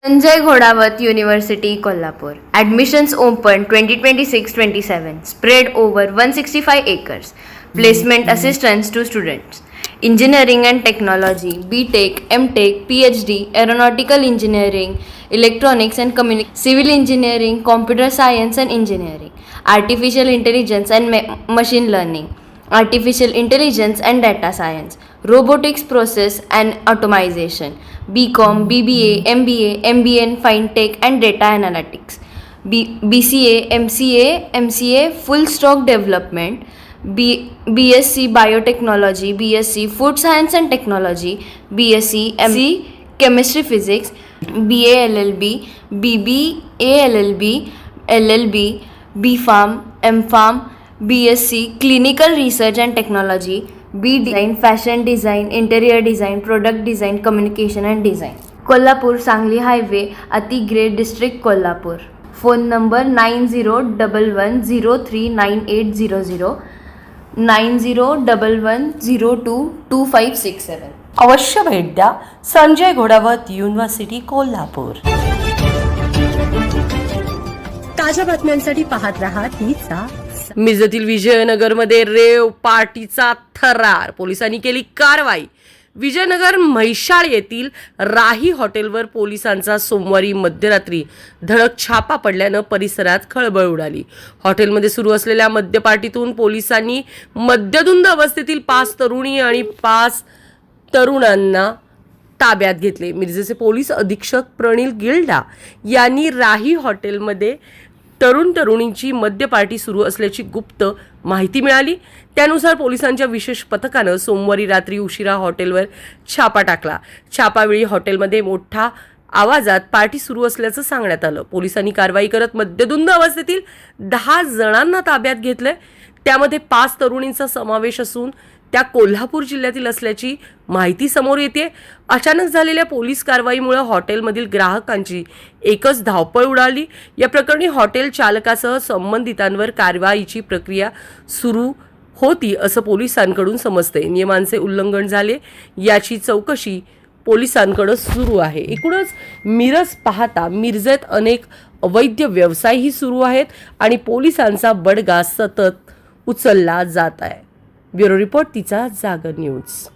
Sanjay Ghodawat University, Kolhapur. Admissions open 2026-27. Spread over 165 acres. Placement assistance to students. Engineering and Technology, BTech, MTech, PhD, Aeronautical Engineering, Electronics and Communication, Civil Engineering, Computer Science and Engineering, Artificial Intelligence and Machine Learning, Artificial Intelligence and Data Science, Robotics Process and Automation, BCom, BBA, MBA, MBN, Fintech and Data Analytics, BCA, MCA, Full Stack Development, BSc Biotechnology, BSc Food Science and Technology, BSc MC Chemistry Physics, BA LLB, BBA LLB, LLB, BPharm, MPharm, BSc Clinical Research and Technology, B Design, Fashion Design, Interior Design, Product Design, Communication and Design. Kolhapur Sangli Highway, Ati Grade District, Kolhapur. Phone number 9011039800, 9011022567. अवश्य भेट द्या Sanjay Ghodawat university Kolhapur. ताज्या बातम्यांसाठी पाहत रहा तीचा. मिरजेतील विजयनगरमध्ये रेव पार्टीचा थरार, पोलिसांनी केली कारवाई. विजयनगर म्हैसाळ येथील राही हॉटेलवर पोलिसांचा सोमवारी मध्यरात्री धडक छापा पडल्यानं परिसरात खळबळ उडाली. हॉटेलमध्ये सुरू असलेल्या मद्य पार्टीतून पोलिसांनी मद्यधुंद अवस्थेतील 5 तरुणी आणि 5 तरुणांना ताब्यात घेतले. मिरजेचे पोलीस अधीक्षक प्रणिल गिल्डा यांनी राही हॉटेलमध्ये तरुणींची मद्य पार्टी सुरू असल्याची गुप्त माहिती मिळाली. त्यानुसार पोलिसांच्या विशेष पथकानं सोमवारी रात्री उशिरा हॉटेलवर छापा टाकला. छापावेळी हॉटेलमध्ये मोठ्या आवाजात पार्टी सुरू असल्याचं सांगण्यात आलं. पोलिसांनी कारवाई करत मद्यधुंद अवस्थेतील 10 जणांना ताब्यात घेतलंय. त्यामध्ये 5 तरुणींचा समावेश असून त्या कोल्हापूर जिल्ह्यातील असल्याची माहिती समोर येते. अचानक झालेल्या पोलीस कारवाईमुळे हॉटेलमधील ग्राहकांची एकच धावपळ उडाली. या प्रकरणी हॉटेल चालकासह संबंधितांवर कारवाईची प्रक्रिया सुरू होती असं पोलिसांकडून समजते. नियमांचे उल्लंघन झाले याची चौकशी पोलिसांकडे सुरू आहे. एकूणच मिरज पाहता मिरजेत अनेक अवैध व्यवसायही सुरू आहेत आणि पोलिसांचा बडगा सतत उचलला जात आहे. ब्युरो रिपोर्ट तिचा जागर न्यूज.